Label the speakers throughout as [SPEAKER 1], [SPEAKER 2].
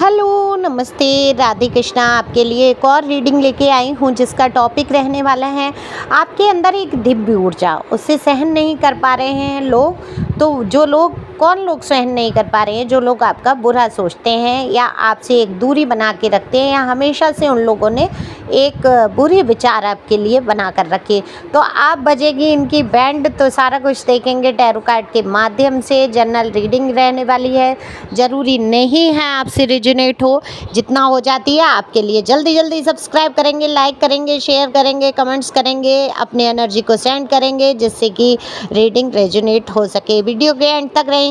[SPEAKER 1] Hello, नमस्ते, राधे कृष्णा। आपके लिए एक और रीडिंग लेके आई हूँ जिसका टॉपिक रहने वाला है आपके अंदर एक दिव्य ऊर्जा, उसे सहन नहीं कर पा रहे हैं लोग। तो जो लोग कौन लोग सहन नहीं कर पा रहे हैं? जो लोग आपका बुरा सोचते हैं या आपसे एक दूरी बना के रखते हैं या हमेशा से उन लोगों ने एक बुरे विचार आपके लिए बना कर रखे। तो आप बजेगी इनकी बैंड, तो सारा कुछ देखेंगे टैरो कार्ड के माध्यम से। जनरल रीडिंग रहने वाली है, ज़रूरी नहीं है आपसे रेजोनेट हो, जितना हो जाती है आपके लिए। जल्दी जल्दी सब्सक्राइब करेंगे, लाइक करेंगे, शेयर करेंगे, कमेंट्स करेंगे, अपनी एनर्जी को सेंड करेंगे जिससे कि रीडिंग रेजोनेट हो सके। वीडियो के एंड तक रहेंगे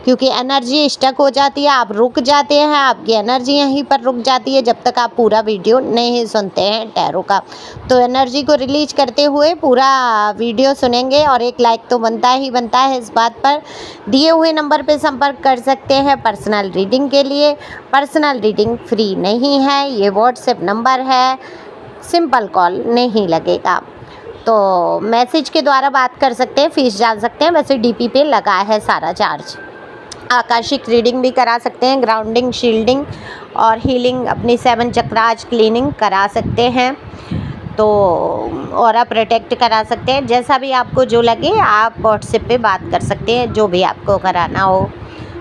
[SPEAKER 1] क्योंकि एनर्जी स्टक हो जाती है, आप रुक जाते हैं, आपकी एनर्जी यहीं पर रुक जाती है जब तक आप पूरा वीडियो नहीं सुनते हैं टैरो का। तो एनर्जी को रिलीज करते हुए पूरा वीडियो सुनेंगे और एक लाइक तो बनता ही बनता है। इस बात पर दिए हुए नंबर पर संपर्क कर सकते हैं पर्सनल रीडिंग के लिए। पर्सनल रीडिंग फ्री नहीं है, ये व्हाट्सएप नंबर है, सिंपल कॉल नहीं लगेगा। तो मैसेज के द्वारा बात कर सकते हैं, फीस जान सकते हैं, वैसे डीपी पे लगा है सारा चार्ज। आकाशिक रीडिंग भी करा सकते हैं, ग्राउंडिंग, शील्डिंग और हीलिंग, अपनी 7 चक्राज क्लीनिंग करा सकते हैं। तो ऑरा प्रोटेक्ट करा सकते हैं। जैसा भी आपको जो लगे आप व्हाट्सएप पे बात कर सकते हैं, जो भी आपको कराना हो।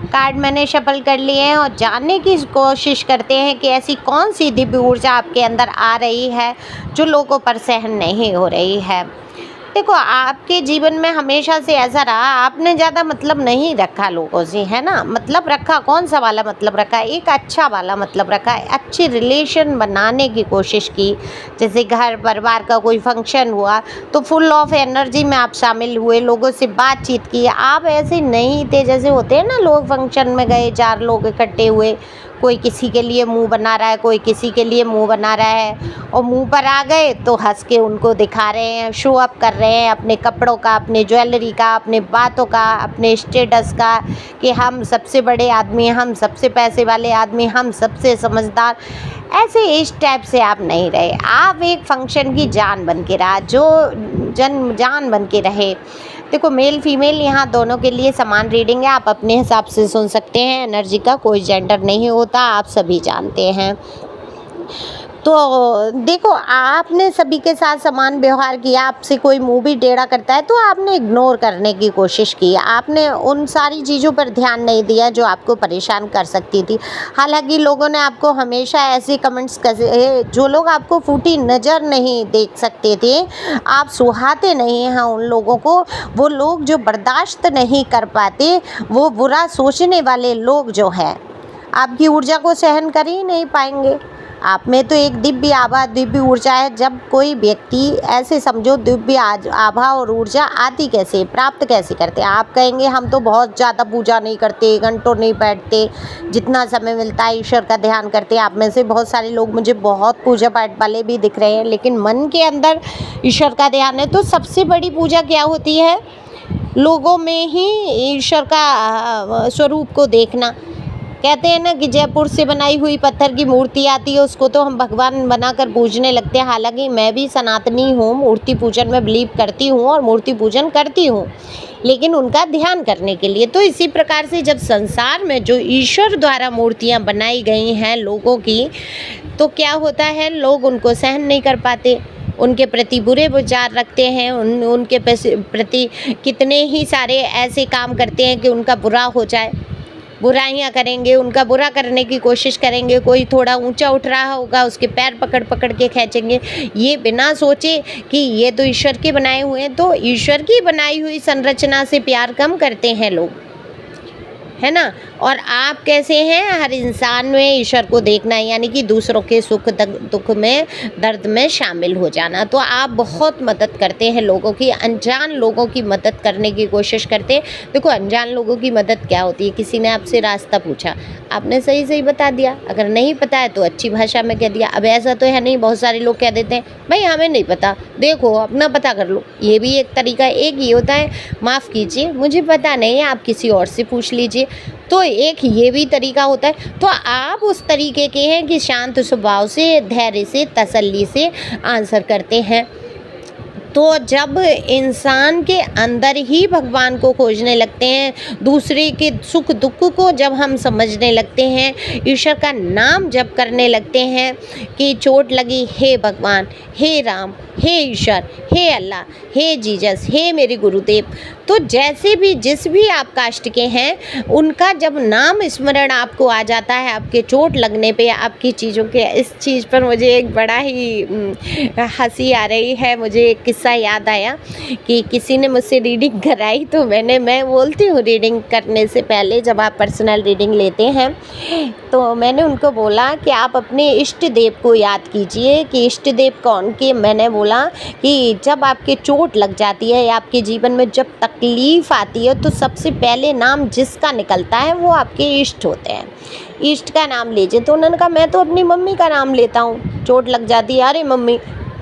[SPEAKER 1] कार्ड मैंने शफल कर लिए हैं और जानने की कोशिश करते हैं कि ऐसी कौन सी दिव्य ऊर्जा आपके अंदर आ रही है जो लोगों पर सहन नहीं हो रही है। देखो, आपके जीवन में हमेशा से ऐसा रहा, आपने ज़्यादा मतलब नहीं रखा लोगों से, है ना। मतलब रखा, कौन सा वाला मतलब रखा? एक अच्छा वाला मतलब रखा है। अच्छी रिलेशन बनाने की कोशिश की। जैसे घर परिवार का कोई फंक्शन हुआ तो फुल ऑफ एनर्जी में आप शामिल हुए, लोगों से बातचीत की। आप ऐसे नहीं थे जैसे होते हैं ना, लोग फंक्शन में गए, 4 लोग इकट्ठे हुए, कोई किसी के लिए मुंह बना रहा है, कोई किसी के लिए मुंह बना रहा है, और मुंह पर आ गए तो हंस के उनको दिखा रहे हैं, शो अप कर रहे हैं अपने कपड़ों का, अपने ज्वेलरी का, अपने बातों का, अपने स्टेटस का, कि हम सबसे बड़े आदमी, हम सबसे पैसे वाले आदमी, हम सबसे समझदार। ऐसे इस टाइप से आप नहीं रहे। आप एक फंक्शन की जान बन के रहा, जो जान बन के रहे। देखो, मेल फीमेल यहाँ दोनों के लिए समान रीडिंग है, आप अपने हिसाब से सुन सकते हैं। एनर्जी का कोई जेंडर नहीं होता, आप सभी जानते हैं। तो देखो, आपने सभी के साथ समान व्यवहार किया। आपसे कोई मुंह भी टेढ़ा करता है तो आपने इग्नोर करने की कोशिश की। आपने उन सारी चीज़ों पर ध्यान नहीं दिया जो आपको परेशान कर सकती थी। हालांकि लोगों ने आपको हमेशा ऐसे कमेंट्स करे, जो लोग आपको फूटी नज़र नहीं देख सकते थे, आप सुहाते नहीं हैं उन लोगों को। वो लोग जो बर्दाश्त नहीं कर पाते, वो बुरा सोचने वाले लोग जो हैं, आपकी ऊर्जा को सहन कर ही नहीं पाएंगे। आप में तो एक दिव्य आभा, दिव्य ऊर्जा है। जब कोई व्यक्ति, ऐसे समझो, दिव्य आभा और ऊर्जा आती कैसे, प्राप्त कैसे करते हैं? आप कहेंगे हम तो बहुत ज़्यादा पूजा नहीं करते, घंटों नहीं बैठते, जितना समय मिलता है ईश्वर का ध्यान करते हैं। आप में से बहुत सारे लोग मुझे बहुत पूजा पाठ वाले भी दिख रहे हैं, लेकिन मन के अंदर ईश्वर का ध्यान है। तो सबसे बड़ी पूजा क्या होती है? लोगों में ही ईश्वर का स्वरूप को देखना। कहते हैं ना कि जयपुर से बनाई हुई पत्थर की मूर्ति आती है, उसको तो हम भगवान बनाकर पूजने लगते हैं। हालांकि मैं भी सनातनी हूँ, मूर्ति पूजन में बिलीव करती हूँ और मूर्ति पूजन करती हूँ, लेकिन उनका ध्यान करने के लिए। तो इसी प्रकार से जब संसार में जो ईश्वर द्वारा मूर्तियाँ बनाई गई हैं लोगों की, तो क्या होता है, लोग उनको सहन नहीं कर पाते, उनके प्रति बुरे विचार रखते हैं, उनके प्रति कितने ही सारे ऐसे काम करते हैं कि उनका बुरा हो जाए। बुराइयाँ करेंगे, उनका बुरा करने की कोशिश करेंगे। कोई थोड़ा ऊंचा उठ रहा होगा, उसके पैर पकड़ पकड़ के खींचेंगे, ये बिना सोचे कि ये तो ईश्वर के बनाए हुए हैं। तो ईश्वर की बनाई हुई संरचना से प्यार कम करते हैं लोग, है ना। और आप कैसे हैं? हर इंसान में ईश्वर को देखना, यानी कि दूसरों के सुख दुख में, दर्द में शामिल हो जाना। तो आप बहुत मदद करते हैं लोगों की, अनजान लोगों की मदद करने की कोशिश करते हैं। देखो, अनजान लोगों की मदद क्या होती है? किसी ने आपसे रास्ता पूछा, आपने सही सही बता दिया। अगर नहीं पता है तो अच्छी भाषा में कह दिया। अब ऐसा तो है नहीं, बहुत सारे लोग कह देते हैं भाई हमें नहीं पता, देखो अपना पता कर लो। ये भी एक तरीका। एक ये होता है, माफ़ कीजिए मुझे पता नहीं है, आप किसी और से पूछ लीजिए। तो एक ये भी तरीका होता है। तो आप उस तरीके के हैं कि शांत स्वभाव से, धैर्य से, तसल्ली से आंसर करते हैं। तो जब इंसान के अंदर ही भगवान को खोजने लगते हैं, दूसरे के सुख दुख को जब हम समझने लगते हैं, ईश्वर का नाम जप करने लगते हैं कि चोट लगी, हे भगवान, हे राम, हे ईश्वर, हे अल्लाह, हे जीसस, हे मेरे गुरुदेव, तो जैसे भी जिस भी आप कास्ट के हैं उनका जब नाम स्मरण आपको आ जाता है, आपके चोट लगने पे, आपकी चीज़ों के, इस चीज़ पर मुझे एक बड़ा ही हंसी आ रही है। मुझे एक किस्सा याद आया कि किसी ने मुझसे रीडिंग कराई, तो मैं बोलती हूँ रीडिंग करने से पहले जब आप पर्सनल रीडिंग लेते हैं, तो मैंने उनको बोला कि आप अपने इष्ट देव को याद कीजिए कि इष्ट देव कौन के। मैंने बोला कि जब आपके चोट लग जाती है या आपके जीवन में जब तकलीफ़ आती है, तो सबसे पहले नाम जिसका निकलता है वो आपके इष्ट होते हैं। इष्ट का नाम लीजिए। तो उन्होंने कहा मैं तो अपनी मम्मी का नाम लेता हूँ, चोट लग जाती है, अरे मम्मी।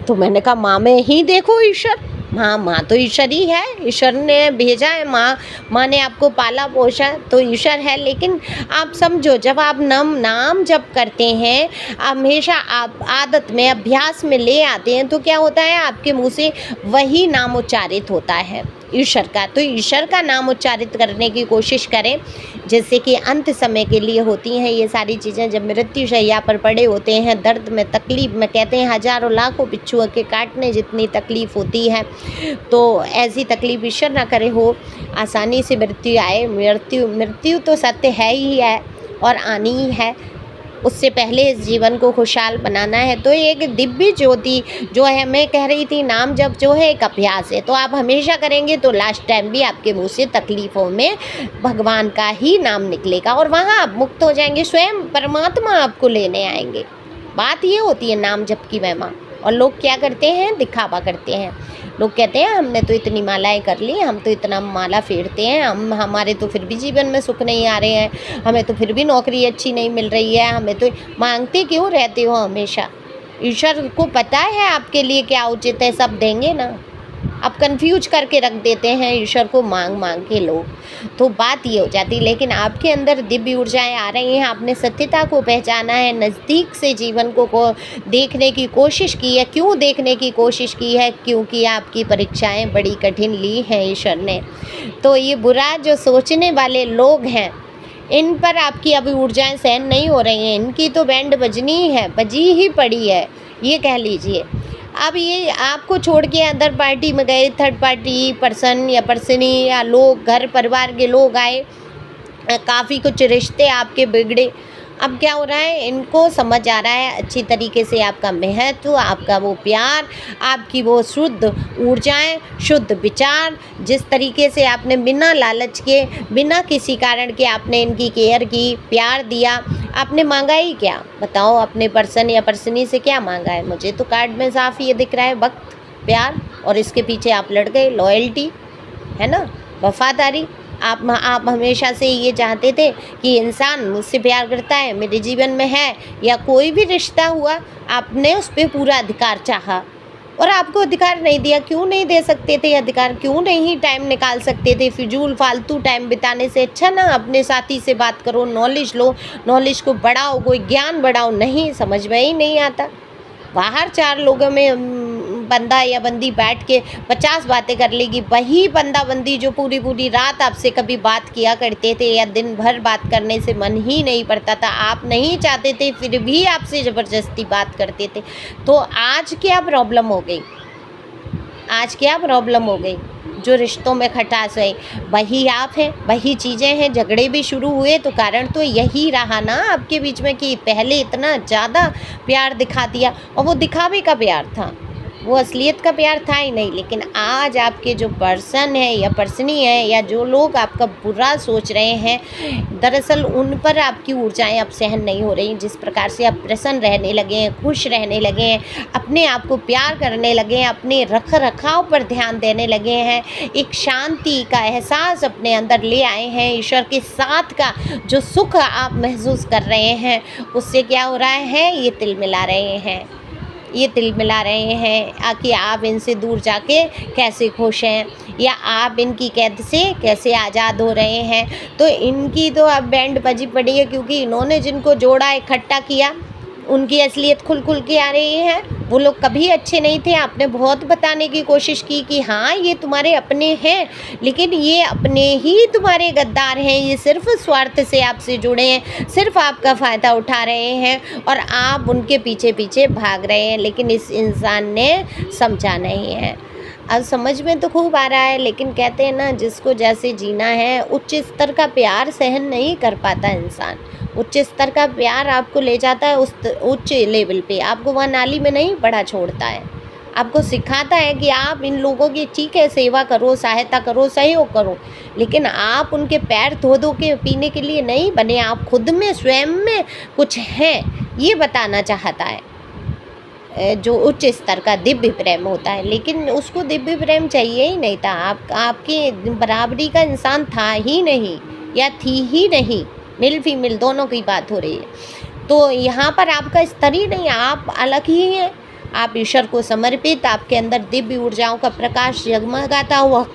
[SPEAKER 1] तो मैंने कहा माँ में ही देखो ईश्वर, माँ तो ईश्वर ही है, ईश्वर ने भेजा है, माँ ने आपको पाला पोसा तो ईश्वर है। लेकिन आप समझो, जब आप नाम जप करते हैं, हमेशा आप आदत में, अभ्यास में ले आते हैं, तो क्या होता है, आपके मुँह से वही नाम उच्चारित होता है ईश्वर का। तो ईश्वर का नाम उच्चारित करने की कोशिश करें, जैसे कि अंत समय के लिए होती हैं ये सारी चीज़ें। जब मृत्युशैया पर पड़े होते हैं, दर्द में, तकलीफ़ में, कहते हैं हज़ारों लाखों बिच्छुओं के काटने जितनी तकलीफ़ होती है, तो ऐसी तकलीफ़ ईश्वर ना करे हो, आसानी से मृत्यु आए। मृत्यु तो सत्य है ही है और आनी ही है, उससे पहले इस जीवन को खुशहाल बनाना है। तो एक दिव्य ज्योति जो है, मैं कह रही थी, नाम जप जो है एक अभ्यास है, तो आप हमेशा करेंगे तो लास्ट टाइम भी आपके मुंह से तकलीफ़ों में भगवान का ही नाम निकलेगा और वहाँ आप मुक्त हो जाएंगे, स्वयं परमात्मा आपको लेने आएंगे। बात ये होती है नाम जप की महिमा। और लोग क्या करते हैं, दिखावा करते हैं। लोग कहते हैं हमने तो इतनी मालाएं कर ली, हम तो इतना माला फेरते हैं, हमारे तो फिर भी जीवन में सुख नहीं आ रहे हैं, हमें तो फिर भी नौकरी अच्छी नहीं मिल रही है, हमें तो। मांगते क्यों रहते हो हमेशा? ईश्वर को पता है आपके लिए क्या उचित है, सब देंगे ना। आप कंफ्यूज करके रख देते हैं ईश्वर को, मांग के लोग, तो बात ये हो जाती। लेकिन आपके अंदर दिव्य ऊर्जाएं आ रही हैं, आपने सत्यता को पहचाना है, नज़दीक से जीवन को देखने की कोशिश की है। क्यों देखने की कोशिश की है? क्योंकि आपकी परीक्षाएं बड़ी कठिन ली हैं ईश्वर ने। तो ये बुरा जो सोचने वाले लोग हैं, इन पर आपकी अभी ऊर्जाएं सहन नहीं हो रही हैं, इनकी तो बैंड बजनी है, बजी ही पड़ी है, ये कह लीजिए। अब ये आपको छोड़ के अदर पार्टी में गए, थर्ड पार्टी पर्सन या पर्सनी या लोग, घर परिवार के लोग आए, काफ़ी कुछ रिश्ते आपके बिगड़े। अब क्या हो रहा है, इनको समझ आ रहा है अच्छी तरीके से आपका महत्व, आपका वो प्यार, आपकी वो शुद्ध ऊर्जाएं, शुद्ध विचार, जिस तरीके से आपने बिना लालच के, बिना किसी कारण के आपने इनकी केयर की, प्यार दिया। आपने मांगा ही क्या बताओ? अपने पर्सन या पर्सनी से क्या मांगा है? मुझे तो कार्ड में साफ ये दिख रहा है, वक्त, प्यार, और इसके पीछे आप लड़ गए, लॉयल्टी है ना, वफादारी। आप हमेशा से ये चाहते थे कि इंसान मुझसे प्यार करता है, मेरे जीवन में है, या कोई भी रिश्ता हुआ, आपने उस पर पूरा अधिकार चाहा और आपको अधिकार नहीं दिया। क्यों नहीं दे सकते थे अधिकार? क्यों नहीं टाइम निकाल सकते थे? फिजूल फालतू टाइम बिताने से अच्छा ना अपने साथी से बात करो, नॉलेज लो, नॉलेज को बढ़ाओ, कोई ज्ञान बढ़ाओ। नहीं, समझ में ही नहीं आता। बाहर 4 लोगों में बंदा या बंदी बैठ के 50 बातें कर लेगी। वही बंदा बंदी जो पूरी रात आपसे कभी बात किया करते थे या दिन भर बात करने से मन ही नहीं पड़ता था, आप नहीं चाहते थे फिर भी आपसे ज़बरदस्ती बात करते थे। तो आज क्या प्रॉब्लम हो गई? आज क्या प्रॉब्लम हो गई? जो रिश्तों में खटास है वही आप हैं, वही चीज़ें हैं। झगड़े भी शुरू हुए तो कारण तो यही रहा ना आपके बीच में कि पहले इतना ज़्यादा प्यार दिखा दिया, और वो दिखावे का प्यार था, वो असलियत का प्यार था ही नहीं। लेकिन आज आपके जो पर्सन है या पर्सनी है या जो लोग आपका बुरा सोच रहे हैं, दरअसल उन पर आपकी ऊर्जाएं अब सहन नहीं हो रही। जिस प्रकार से आप प्रसन्न रहने लगे हैं, खुश रहने लगे हैं, अपने आप को प्यार करने लगे हैं, अपने रख रखाव पर ध्यान देने लगे हैं, एक शांति का एहसास अपने अंदर ले आए हैं, ईश्वर के साथ का जो सुख आप महसूस कर रहे हैं, उससे क्या हो रहा है, ये तिल मिला रहे हैं, ये तिल मिला रहे हैं कि आप इनसे दूर जाके कैसे खुश हैं या आप इनकी कैद से कैसे आज़ाद हो रहे हैं। तो इनकी तो अब बैंड बजी पड़ी है, क्योंकि इन्होंने जिनको जोड़ा, इकट्ठा किया, उनकी असलियत खुल के आ रही है। वो लोग कभी अच्छे नहीं थे। आपने बहुत बताने की कोशिश की कि हाँ ये तुम्हारे अपने हैं, लेकिन ये अपने ही तुम्हारे गद्दार हैं। ये सिर्फ स्वार्थ से आपसे जुड़े हैं, सिर्फ आपका फ़ायदा उठा रहे हैं और आप उनके पीछे पीछे भाग रहे हैं। लेकिन इस इंसान ने समझा नहीं है। अब समझ में तो खूब आ रहा है, लेकिन कहते हैं ना, जिसको जैसे जीना है, उच्च स्तर का प्यार सहन नहीं कर पाता इंसान। उच्च स्तर का प्यार आपको ले जाता है उस उच्च लेवल पे, आपको वह नाली में नहीं पड़ा छोड़ता है। आपको सिखाता है कि आप इन लोगों की ठीक है सेवा करो, सहायता करो, सहयोग करो, लेकिन आप उनके पैर धो धो के पीने के लिए नहीं बने। आप खुद में स्वयं में कुछ हैं, ये बताना चाहता है जो उच्च स्तर का दिव्य प्रेम होता है। लेकिन उसको दिव्य प्रेम चाहिए ही नहीं था। आपके बराबरी का इंसान था ही नहीं या थी ही नहीं। मेल फीमेल दोनों की बात हो रही है। तो यहाँ पर आपका स्तर ही नहीं, आप अलग ही हैं। आप ईश्वर को समर्पित, आपके अंदर दिव्य ऊर्जाओं का प्रकाश जगमगाता हुआ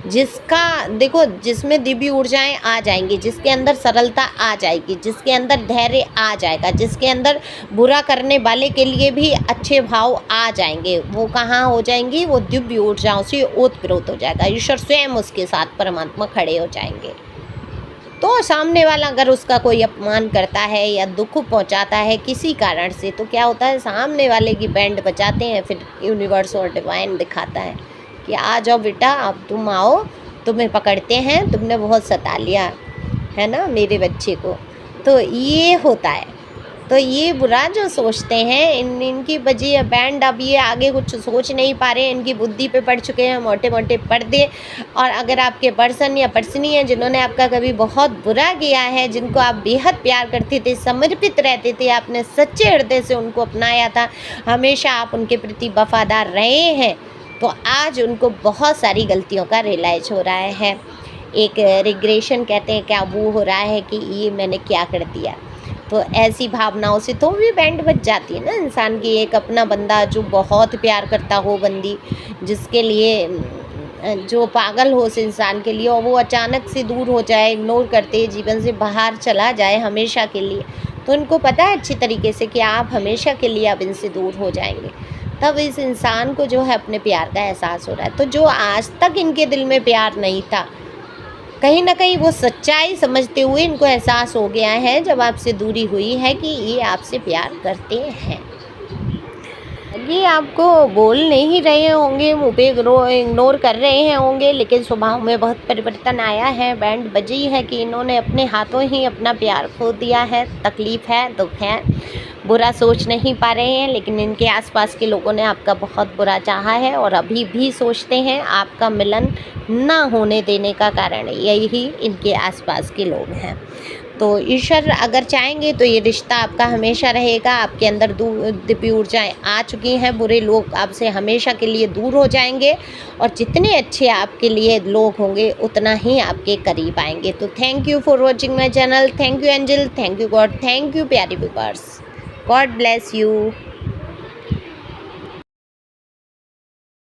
[SPEAKER 1] जिसका देखो, जिसमें दिव्य ऊर्जाएं आ जाएंगी, जिसके अंदर सरलता आ जाएगी, जिसके अंदर धैर्य आ जाएगा, जिसके अंदर बुरा करने वाले के लिए भी अच्छे भाव आ जाएंगे, वो कहाँ हो जाएंगी? वो दिव्य ऊर्जाओं से ओतप्रोत हो जाएगा। ईश्वर स्वयं उसके साथ परमात्मा खड़े हो जाएंगे। तो सामने वाला अगर उसका कोई अपमान करता है या दुख पहुंचाता है किसी कारण से, तो क्या होता है, सामने वाले की बैंड बजाते हैं। फिर यूनिवर्स और डिवाइन दिखाता है कि आ जाओ बेटा, अब तुम आओ, तुम्हें पकड़ते हैं, तुमने बहुत सता लिया है ना मेरे बच्चे को। तो ये होता है। तो ये बुरा जो सोचते हैं, इनकी बजी बैंड, अब ये आगे कुछ सोच नहीं पा रहे हैं, इनकी बुद्धि पे पड़ चुके हैं मोटे मोटे पर्दे। और अगर आपके पर्सन या पर्सनी हैं जिन्होंने आपका कभी बहुत बुरा किया है, जिनको आप बेहद प्यार करते थे, समर्पित रहते थे, आपने सच्चे हृदय से उनको अपनाया था, हमेशा आप उनके प्रति वफादार रहे हैं, तो आज उनको बहुत सारी गलतियों का रियलाइज हो रहा है। एक रिग्रेशन कहते हैं, क्या वो हो रहा है कि ये मैंने क्या कर दिया। तो ऐसी भावनाओं से तो भी बैंड बज जाती है ना इंसान की। एक अपना बंदा जो बहुत प्यार करता हो, बंदी जिसके लिए जो पागल हो उस इंसान के लिए, और वो अचानक से दूर हो जाए, इग्नोर करते जीवन से बाहर चला जाए हमेशा के लिए, तो इनको पता है अच्छी तरीके से कि आप हमेशा के लिए अब इनसे दूर हो जाएंगे। तब इस इंसान को जो है अपने प्यार का एहसास हो रहा है। तो जो आज तक इनके दिल में प्यार नहीं था, कहीं ना कहीं वो सच्चाई समझते हुए इनको एहसास हो गया है जब आपसे दूरी हुई है कि ये आपसे प्यार करते हैं। ये आपको बोल नहीं रहे होंगे, मुँह पे इग्नोर कर रहे हैं होंगे, लेकिन स्वभाव में बहुत परिवर्तन आया है। बैंड बजी है कि इन्होंने अपने हाथों ही अपना प्यार खो दिया है। तकलीफ़ है, दुख है, बुरा सोच नहीं पा रहे हैं, लेकिन इनके आसपास के लोगों ने आपका बहुत बुरा चाहा है और अभी भी सोचते हैं। आपका मिलन ना होने देने का कारण यही इनके आसपास के लोग हैं। तो ईश्वर अगर चाहेंगे तो ये रिश्ता आपका हमेशा रहेगा। आपके अंदर दिव्य ऊर्जाएँ आ चुकी हैं, बुरे लोग आपसे हमेशा के लिए दूर हो जाएंगे और जितने अच्छे आपके लिए लोग होंगे उतना ही आपके करीब आएंगे। तो thank you for watching my channel. Thank you angel, thank you God, thank you प्यारी व्यूअर्स। God bless you.